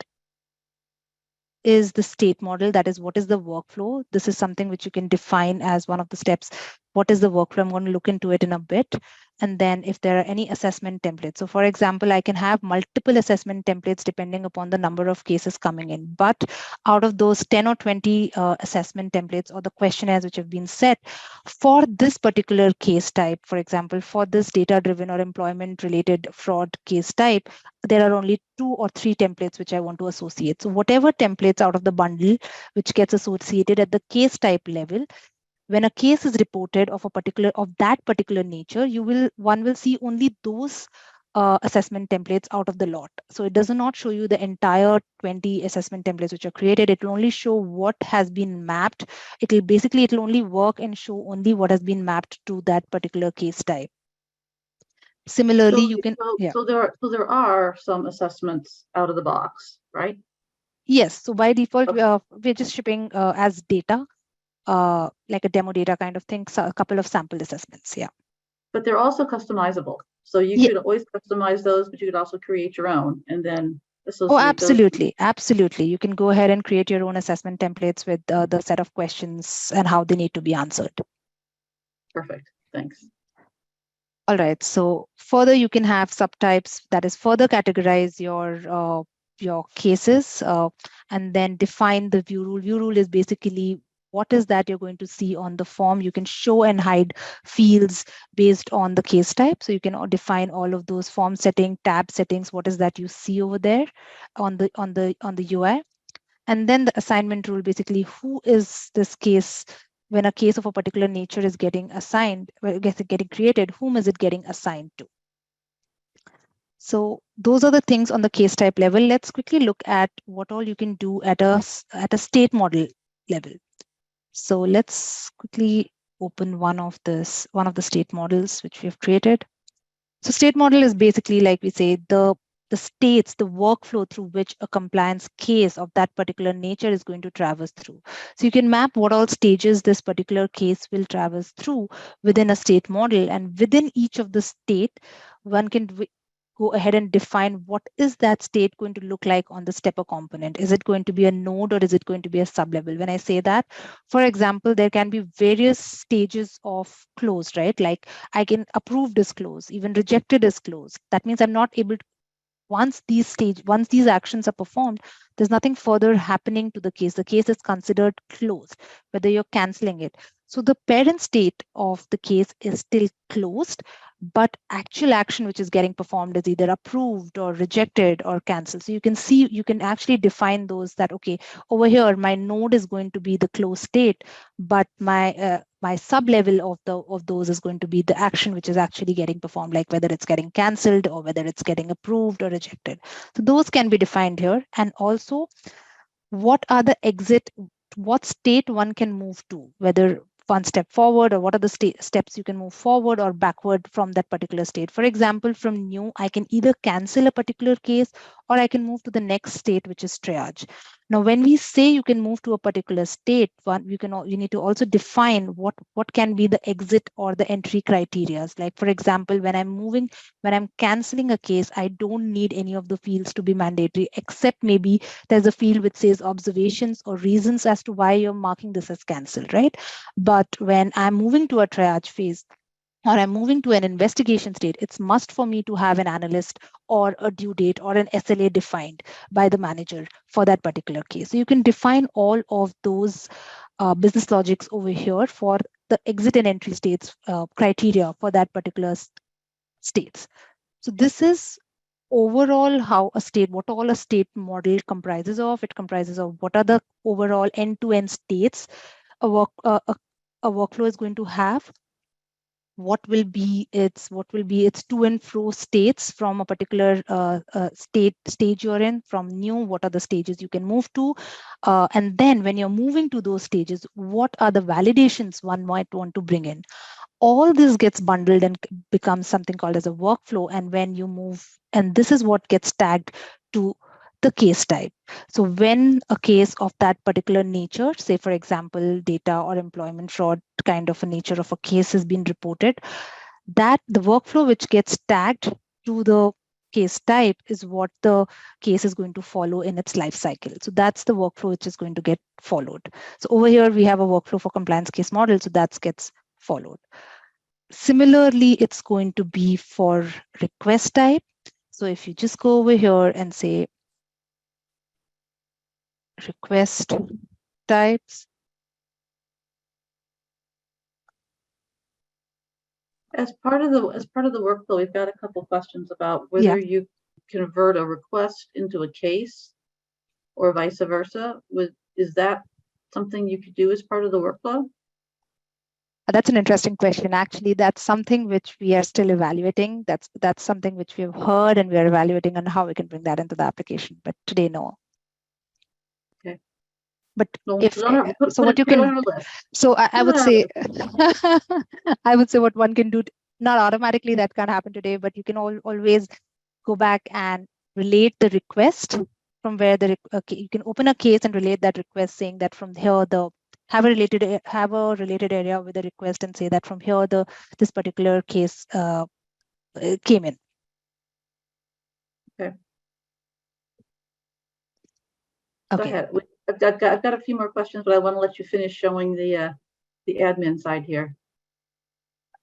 is the state model, that is what is the workflow. This is something which you can define as one of the steps. What is the workflow? I'm going to look into it in a bit. And then if there are any assessment templates. So for example, I can have multiple assessment templates depending upon the number of cases coming in. But out of those 10 or 20 assessment templates or the questionnaires which have been set for this particular case type, for example, for this data-driven or employment-related fraud case type, there are only 2 or 3 templates which I want to associate. So whatever templates out of the bundle which gets associated at the case type level, when a case is reported of that particular nature, one will see only those assessment templates out of the lot. So it does not show you the entire 20 assessment templates which are created. It will only show what has been mapped. It'll only work and show only what has been mapped to that particular case type. Similarly, you can, So there are some assessments out of the box, right? Yes. So by default, Okay. we're just shipping as data, like a demo data kind of thing, so a couple of sample assessments. Yeah. But they're also customizable. So you could always customize those, but you could also create your own and then associate those. Absolutely. Absolutely. You can go ahead and create your own assessment templates with the set of questions and how they need to be answered. Perfect. Thanks. All right. So further, you can have subtypes, that is further categorize your cases and then define the view rule. View rule is basically what is that you're going to see on the form. You can show and hide fields based on the case type. So you can define all of those form setting, tab settings. What is that you see over there on the UI? And then the assignment rule, basically, who is this case? When a case of a particular nature is getting assigned, getting created, whom is it getting assigned to? So those are the things on the case type level. Let's quickly look at what all you can do at a state model level. So let's quickly open one of the state models which we have created. So state model is basically, like we say, the states, the workflow through which a compliance case of that particular nature is going to traverse through. So you can map what all stages this particular case will traverse through within a state model. And within each of the state, one can go ahead and define what is that state going to look like on the stepper component. Is it going to be a node or is it going to be a sublevel? When I say that, for example, there can be various stages of close, right? Like I can approve disclose, even rejected disclose. That means I'm not able to, once these actions are performed, there's nothing further happening to the case. The case is considered closed, whether you're canceling it. So the parent state of the case is still closed, but actual action which is getting performed is either approved or rejected or canceled. So you can actually define those that, okay, over here, my node is going to be the closed state, but my sub level of those is going to be the action which is actually getting performed, like whether it's getting canceled or whether it's getting approved or rejected. So those can be defined here. And also, what state one can move to, whether one step forward or what are the steps you can move forward or backward from that particular state. For example, from new, I can either cancel a particular case or I can move to the next state, which is triage. Now, when we say you can move to a particular state, you need to also define what can be the exit or the entry criteria. Like, for example, when I'm canceling a case, I don't need any of the fields to be mandatory, except maybe there's a field which says observations or reasons as to why you're marking this as cancelled, right? But when I'm moving to a triage phase, or I'm moving to an investigation state, it's must for me to have an analyst or a due date or an SLA defined by the manager for that particular case. So you can define all of those business logics over here for the exit and entry states criteria for that particular states. So this is overall what all a state model comprises of. It comprises of what are the overall end-to-end states a workflow is going to have. what will be its to and fro states from a particular stage you're in. From new, what are the stages you can move to, and then when you're moving to those stages, what are the validations one might want to bring in. All this gets bundled and becomes something called as a workflow. And when you move, and this is what gets tagged to the case type. So when a case of that particular nature, say for example data or employment fraud kind of a nature of a case has been reported, that the workflow which gets tagged to the case type is what the case is going to follow in its life cycle. So that's the workflow which is going to get followed. So over here we have a workflow for compliance case model, so that gets followed. Similarly, it's going to be for request type. So if you just go over here and say request types. As part of the workflow, we've got a couple questions about whether you convert a request into a case or vice versa. Is that something you could do as part of the workflow? That's an interesting question. Actually, that's something which we are still evaluating. That's something which we have heard, and we are evaluating on how we can bring that into the application. But today, no. Okay. But Well, if so, what you can. So I would say, I would say what one can do. Not automatically, that can't happen today, but you can always go back and relate the request from where you can open a case and relate that request, saying that from here have a related area with the request, and say that from here this particular case came in. Okay. Okay. Go ahead. I've got a few more questions, but I want to let you finish showing the admin side here.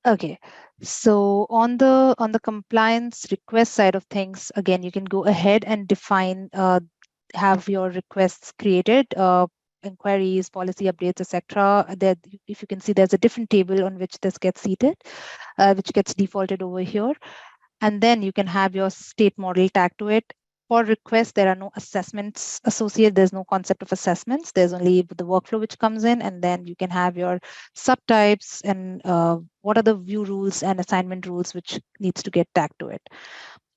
Okay, so on the compliance request side of things, again, you can go ahead and define, have your requests created, inquiries, policy updates, etc. That if you can see, there's a different table on which this gets seated, which gets defaulted over here. And then you can have your state model tagged to it. For requests, there are no assessments associated. There's no concept of assessments. There's only the workflow which comes in, and then you can have your subtypes and what are the view rules and assignment rules which needs to get tagged to it.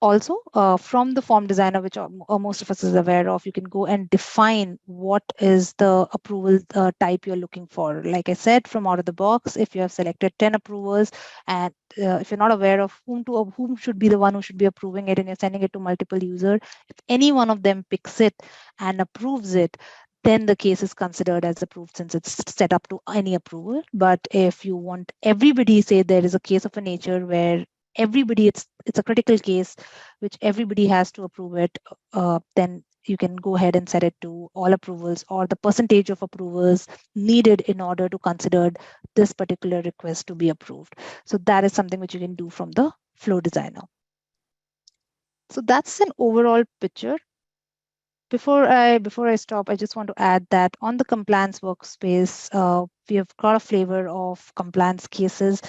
Also, from the form designer, which most of us is aware of, you can go and define what is the approval type you're looking for. Like I said, from out of the box, if you have selected 10 approvers, and if you're not aware of whom should be the one who should be approving it, and you're sending it to multiple users, if any one of them picks it and approves it, then the case is considered as approved since it's set up to any approval. But if you want everybody, say there is a case of a nature where everybody, it's a critical case which everybody has to approve it, then you can go ahead and set it to all approvals or the percentage of approvals needed in order to consider this particular request to be approved. So that is something which you can do from the flow designer. So that's an overall picture. Before I stop, I just want to add that on the compliance workspace, we have got a flavor of compliance cases.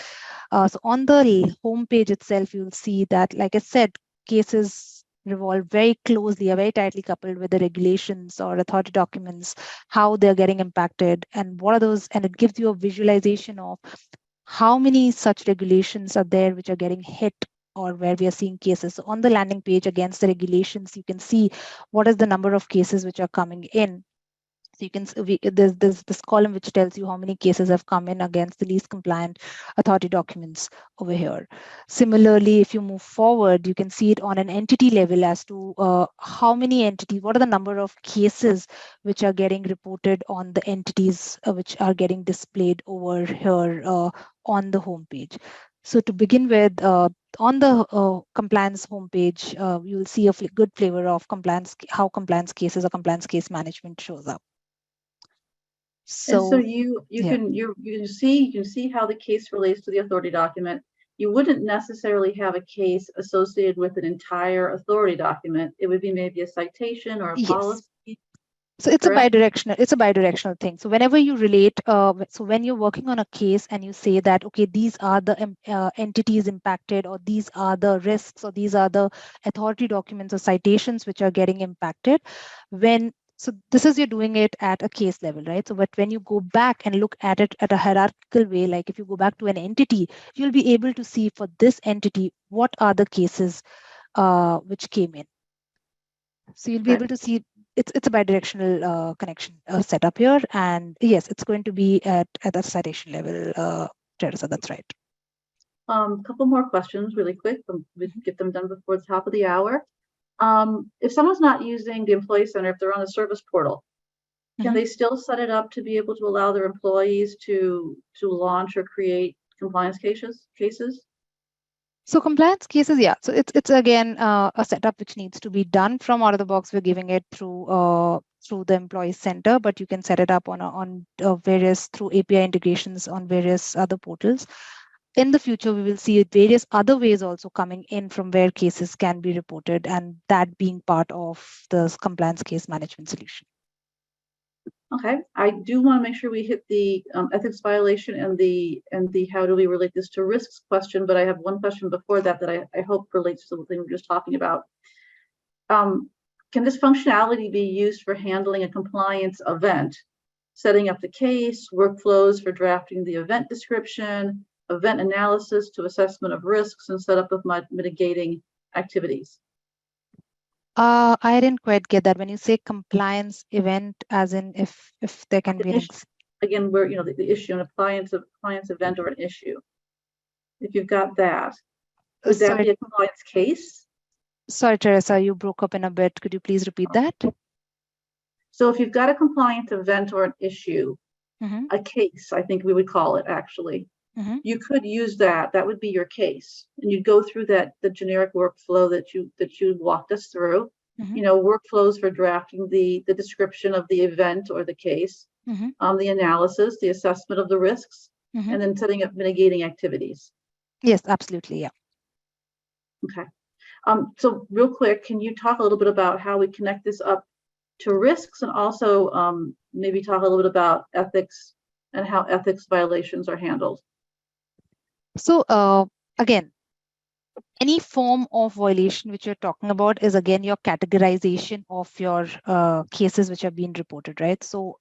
So on the home page itself, you'll see that, like I said, cases revolve very closely, are very tightly coupled with the regulations or authority documents, how they're getting impacted, and what are those, and it gives you a visualization of how many such regulations are there which are getting hit or where we are seeing cases. So on the landing page against the regulations, you can see what is the number of cases which are coming in. So you can there's this column which tells you how many cases have come in against the least compliant authority documents over here. Similarly, if you move forward, you can see it on an entity level as to how many entities, what are the number of cases which are getting reported on the entities which are getting displayed over here on the home page. So to begin with, on the compliance homepage, you'll see a good flavor of compliance, how compliance cases or compliance case management shows up. So you can see how the case relates to the authority document. You wouldn't necessarily have a case associated with an entire authority document. It would be maybe a citation or a policy. So it's a bidirectional thing. So whenever you relate, so when you're working on a case and you say that, okay, these are the entities impacted, or these are the risks, or these are the authority documents or citations which are getting impacted, So this is you're doing it at a case level, right? So, but when you go back and look at it at a hierarchical way, like if you go back to an entity, you'll be able to see for this entity, what are the cases which came in. So you'll be able to see it's a bidirectional connection setup here. And yes, it's going to be at the citation level, Teresa, that's right. Couple more questions really quick. We get them done before the top of the hour. If someone's not using the Employee Center, if they're on the service portal, can they still set it up to be able to allow their employees to launch or create compliance cases? So compliance cases, yeah. So it's again a setup which needs to be done from out of the box. We're giving it through the Employee Center, but you can set it up on various through API integrations on various other portals. In the future, we will see various other ways also coming in from where cases can be reported, and that being part of the compliance case management solution. Okay, I do want to make sure we hit the ethics violation and the how do we relate this to risks question, but I have one question before that I hope relates to the thing we were just talking about. Can this functionality be used for handling a compliance event, setting up the case, workflows for drafting the event description, event analysis to assessment of risks, and setup of mitigating activities? I didn't quite get that. When you say compliance event, as in if there can be an again, where the issue, an appliance event or an issue. If you've got that, would that be a compliance case? Sorry, Teresa, you broke up in a bit. Could you please repeat that? So if you've got a compliance event or an issue, a case, I think we would call it actually. You could use that. That would be your case, and you'd go through the generic workflow that you walked us through. Workflows for drafting the description of the event or the case, the analysis, the assessment of the risks, and then setting up mitigating activities. Yes, absolutely, yeah. Okay. So real quick, can you talk a little bit about how we connect this up to risks, and also maybe talk a little bit about ethics and how ethics violations are handled? So again, any form of violation which you're talking about is again your categorization of your cases which have been reported, right? So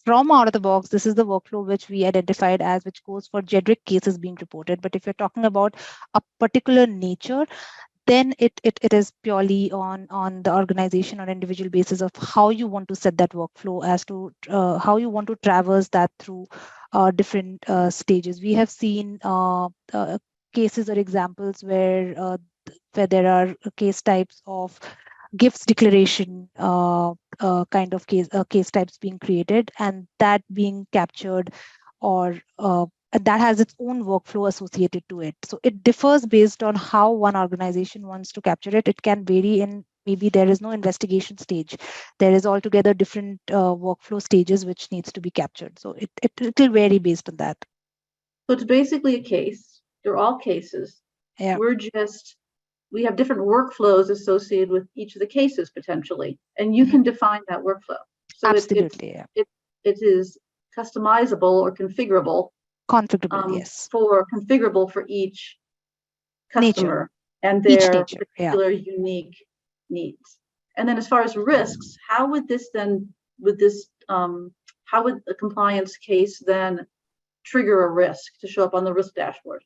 from out of the box, this is the workflow which we identified as which goes for generic cases being reported. But if you're talking about a particular nature, then it is purely on the organization or individual basis of how you want to set that workflow as to how you want to traverse that through different stages. We have seen cases or examples where there are case types of gifts declaration kind of case types being created, and that being captured, or that has its own workflow associated to it. So it differs based on how one organization wants to capture it. It can vary in maybe there is no investigation stage. There is altogether different workflow stages which needs to be captured. So it will vary based on that. So it's basically a case. They're all cases. Yeah. We have different workflows associated with each of the cases potentially, and you can define that workflow. So absolutely, it is customizable or configurable. Yes. Configurable for each customer and their particular unique needs. And then as far as risks, how would how would a compliance case then trigger a risk to show up on the risk dashboard?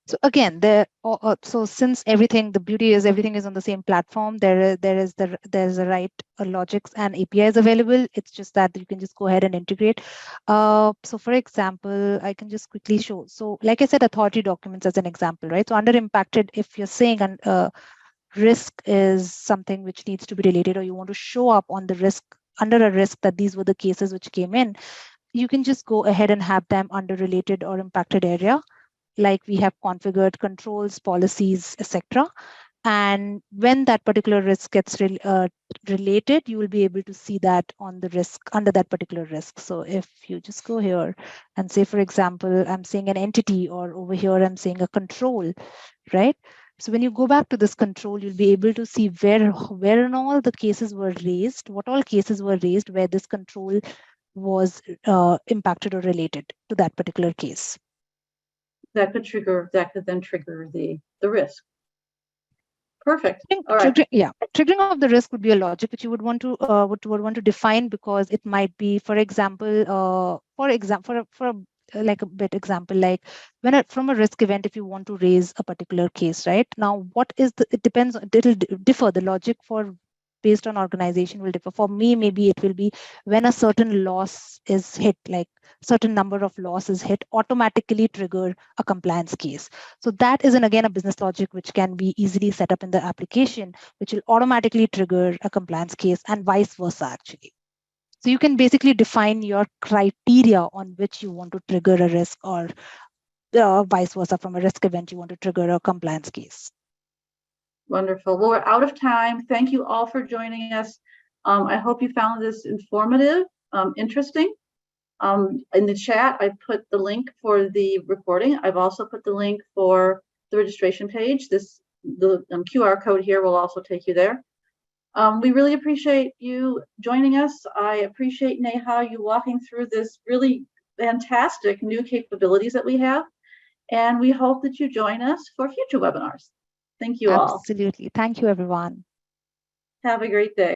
So again, so since the beauty is everything is on the same platform, there's the right logics and APIs available. It's just that you can just go ahead and integrate. So for example, I can just quickly show. So like I said, authority documents as an example, right? So under impacted, if you're saying risk is something which needs to be related, or you want to show up on the risk under a risk that these were the cases which came in, you can just go ahead and have them under related or impacted area. Like we have configured controls, policies, etc. And when that particular risk gets related, you will be able to see that on the risk under that particular risk. So if you just go here and say, for example, I'm saying an entity, or over here, I'm saying a control, right? So when you go back to this control, you'll be able to see where in all the cases were raised, what all cases were raised where this control was impacted or related to that particular case. That could then trigger the risk. Perfect. All right. Triggering of the risk would be a logic which you would want to define, because it might be, for example, like a bit example, like from a risk event, if you want to raise a particular case, right? Now, it depends, it'll differ. The logic for based on organization will differ. For me, maybe it will be when a certain loss is hit, like certain number of losses hit, automatically trigger a compliance case. So that is, again, a business logic which can be easily set up in the application, which will automatically trigger a compliance case, and vice versa, actually. So you can basically define your criteria on which you want to trigger a risk, or vice versa, from a risk event, you want to trigger a compliance case. Wonderful. Well, we're out of time. Thank you all for joining us. I hope you found this informative, interesting. In the chat, I put the link for the recording. I've also put the link for the registration page. The QR code here will also take you there. We really appreciate you joining us. I appreciate, Neha, you walking through this really fantastic new capabilities that we have. And we hope that you join us for future webinars. Thank you all. Absolutely. Thank you, everyone. Have a great day.